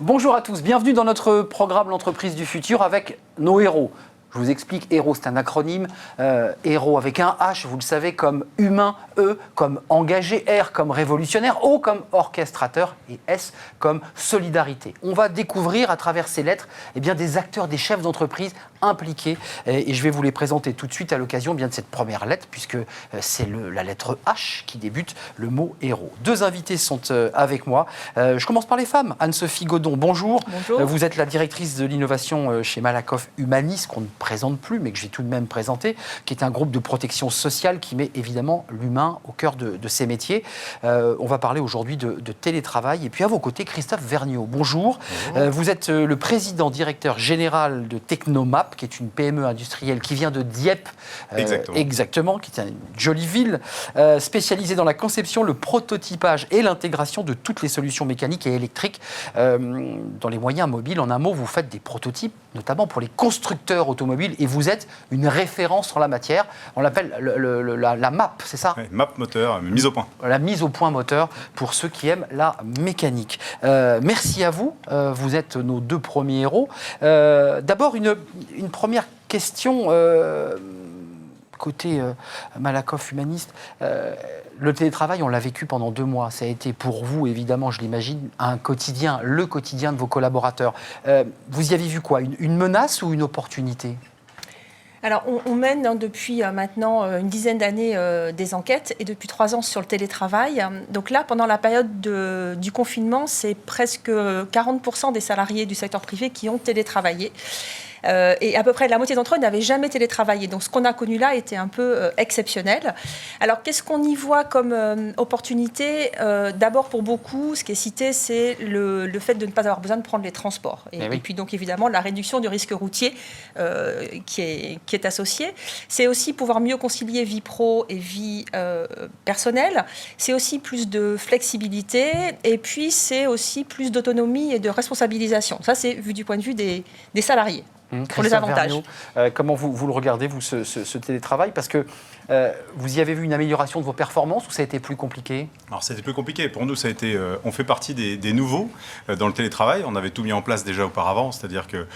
Bonjour à tous, bienvenue dans notre programme L'entreprise du futur avec nos héros. Je vous explique, héros c'est un acronyme, héros avec un H, vous le savez, comme humain, E comme engagé, R comme révolutionnaire, O comme orchestrateur et S comme solidarité. On va découvrir à travers ces lettres des acteurs, des chefs d'entreprise impliqués et je vais vous les présenter tout de suite à l'occasion de cette première lettre puisque c'est la lettre H qui débute le mot héros. Deux invités sont avec moi. Je commence par les femmes. Anne-Sophie Godon, bonjour. Bonjour. Vous êtes la directrice de l'innovation chez Malakoff Humanis, qu'on ne présente plus, mais que j'ai tout de même présenté, qui est un groupe de protection sociale qui met évidemment l'humain au cœur de ses métiers. On va parler aujourd'hui de télétravail. Et puis à vos côtés, Christophe Vergniaud. Bonjour. Vous êtes le président directeur général de Technomap, qui est une PME industrielle qui vient de Dieppe. Exactement, qui est une jolie ville, spécialisée dans la conception, le prototypage et l'intégration de toutes les solutions mécaniques et électriques dans les moyens mobiles. En un mot, vous faites des prototypes, notamment pour les constructeurs automobiles, et vous êtes une référence en la matière. On l'appelle la MAP, c'est ça ? Oui, MAP moteur, mise au point. La mise au point moteur pour ceux qui aiment la mécanique. Merci à vous, vous êtes nos deux premiers héros. D'abord, une première question côté Malakoff Humaniste. Le télétravail, on l'a vécu pendant 2 mois. Ça a été pour vous, évidemment, je l'imagine, un quotidien, le quotidien de vos collaborateurs. Vous y avez vu quoi ? Une menace ou une opportunité ? Alors, on mène depuis maintenant une dizaine d'années des enquêtes et depuis 3 ans sur le télétravail. Donc là, pendant la période du confinement, c'est presque 40% des salariés du secteur privé qui ont télétravaillé. Et à peu près la moitié d'entre eux n'avaient jamais télétravaillé. Donc ce qu'on a connu là était un peu exceptionnel. Alors qu'est-ce qu'on y voit comme opportunité ? D'abord pour beaucoup, ce qui est cité, c'est le fait de ne pas avoir besoin de prendre les transports. Et puis donc évidemment la réduction du risque routier qui est associée. C'est aussi pouvoir mieux concilier vie pro et vie personnelle. C'est aussi plus de flexibilité. Et puis c'est aussi plus d'autonomie et de responsabilisation. Ça c'est vu du point de vue des salariés. Pour les avantages. Vergniaud, comment vous le regardez, vous, ce télétravail ? Parce que vous y avez vu une amélioration de vos performances ou ça a été plus compliqué ? Alors, c'était plus compliqué. Pour nous, ça a été, on fait partie des nouveaux dans le télétravail. On avait tout mis en place déjà auparavant, c'est-à-dire que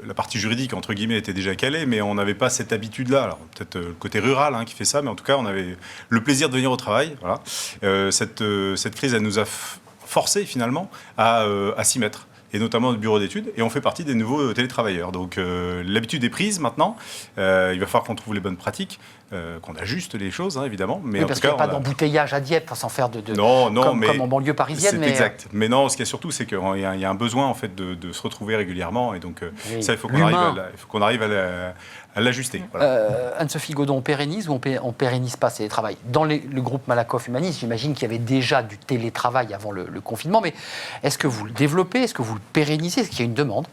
la partie juridique, entre guillemets, était déjà calée, mais on n'avait pas cette habitude-là. Alors, peut-être le côté rural qui fait ça, mais en tout cas, on avait le plaisir de venir au travail. Voilà. Cette crise, elle nous a forcé, finalement, à s'y mettre, et notamment le bureau d'études, et on fait partie des nouveaux télétravailleurs. Donc l'habitude est prise maintenant, il va falloir qu'on trouve les bonnes pratiques, qu'on ajuste les choses, évidemment. Mais parce qu'il n'y a pas d'embouteillage à Dieppe, sans faire non, comme en banlieue parisienne. C'est exact. Mais non, ce qu'il y a surtout, c'est qu'il y a un besoin en fait, de se retrouver régulièrement, et donc ça, il faut qu'on arrive à l'ajuster. Voilà. Anne-Sophie Godon, on pérennise ou on pérennise pas ces télétravail ? Dans le groupe Malakoff Humanis, j'imagine qu'il y avait déjà du télétravail avant le confinement, mais est-ce que vous le développez ? Est-ce que vous le pérennisez ? Est-ce qu'il y a une demande ?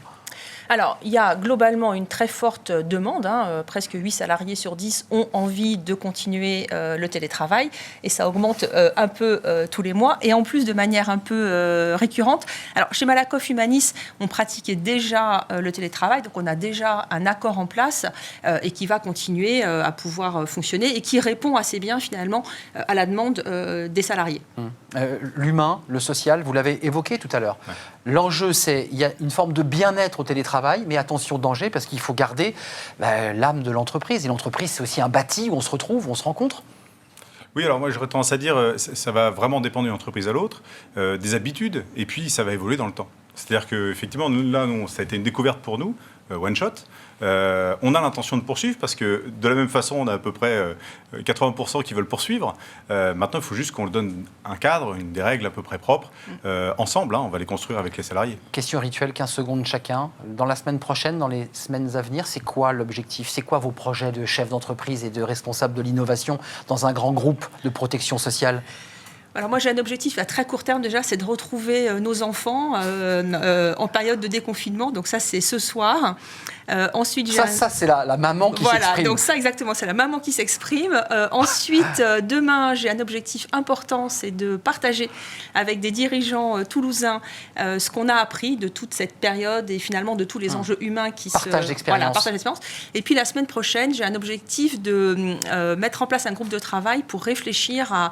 Alors, il y a globalement une très forte demande. Presque 8 salariés sur 10 ont envie de continuer le télétravail. Et ça augmente un peu tous les mois. Et en plus, de manière un peu récurrente. Alors, chez Malakoff Humanis, on pratiquait déjà le télétravail. Donc, on a déjà un accord en place et qui va continuer à pouvoir fonctionner et qui répond assez bien, finalement, à la demande des salariés. L'humain, le social, vous l'avez évoqué tout à l'heure. Ouais. L'enjeu, c'est il y a une forme de bien-être au télétravail, mais attention danger, parce qu'il faut garder l'âme de l'entreprise. Et l'entreprise, c'est aussi un bâti où on se retrouve, où on se rencontre. Oui, alors moi, j'aurais tendance à dire, ça va vraiment dépendre d'une entreprise à l'autre, des habitudes, et puis ça va évoluer dans le temps. C'est-à-dire qu'effectivement, ça a été une découverte pour nous, one shot. On a l'intention de poursuivre parce que de la même façon, on a à peu près 80% qui veulent poursuivre. Maintenant, il faut juste qu'on leur donne un cadre, des règles à peu près propres. Ensemble, on va les construire avec les salariés. Question rituelle, 15 secondes chacun. Dans la semaine prochaine, dans les semaines à venir, c'est quoi l'objectif ? C'est quoi vos projets de chef d'entreprise et de responsable de l'innovation dans un grand groupe de protection sociale ? Alors moi j'ai un objectif à très court terme déjà, c'est de retrouver nos enfants en période de déconfinement. Donc ça c'est ce soir. Ensuite, ça c'est la maman qui s'exprime. Voilà, donc ça exactement, c'est la maman qui s'exprime. Ensuite, demain j'ai un objectif important, c'est de partager avec des dirigeants toulousains ce qu'on a appris de toute cette période et finalement de tous les enjeux humains qui partage d'expérience. Partage d'expérience. Et puis la semaine prochaine, j'ai un objectif de mettre en place un groupe de travail pour réfléchir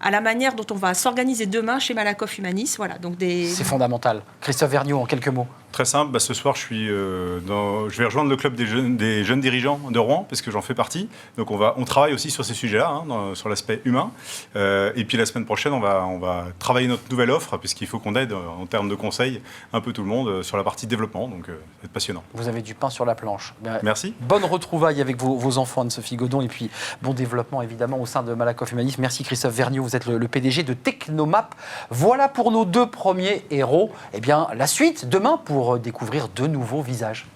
à la manière dont on va s'organiser demain chez Malakoff Humanis. Voilà, donc C'est fondamental. Christophe Vergniaud, en quelques mots. Très simple, ce soir je vais rejoindre le club des jeunes dirigeants de Rouen, parce que j'en fais partie. Donc on travaille aussi sur ces sujets-là, sur l'aspect humain. Et puis la semaine prochaine, on va travailler notre nouvelle offre, puisqu'il faut qu'on aide en termes de conseils un peu tout le monde sur la partie développement. Donc c'est passionnant. Vous avez du pain sur la planche. Merci. Bonne retrouvaille avec vos enfants, Anne-Sophie Godon, et puis bon développement évidemment au sein de Malakoff Humanis. Merci Christophe Vergniaud, vous êtes le PDG de Technomap. Voilà pour nos 2 premiers héros. Eh bien, la suite demain pour découvrir de nouveaux visages.